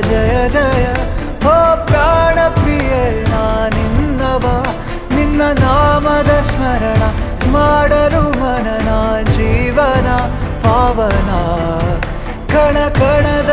ಜಯ ಜಯ ಹೋ ಪ್ರಾಣ ಪ್ರಿಯೆ ನಾನಿನ್ನವ ನಿನ್ನ ನಾಮದ ಸ್ಮರಣ ಮಾಡಲು ಮನನ ಜೀವನ ಪಾವನ ಕಣ ಕಣದ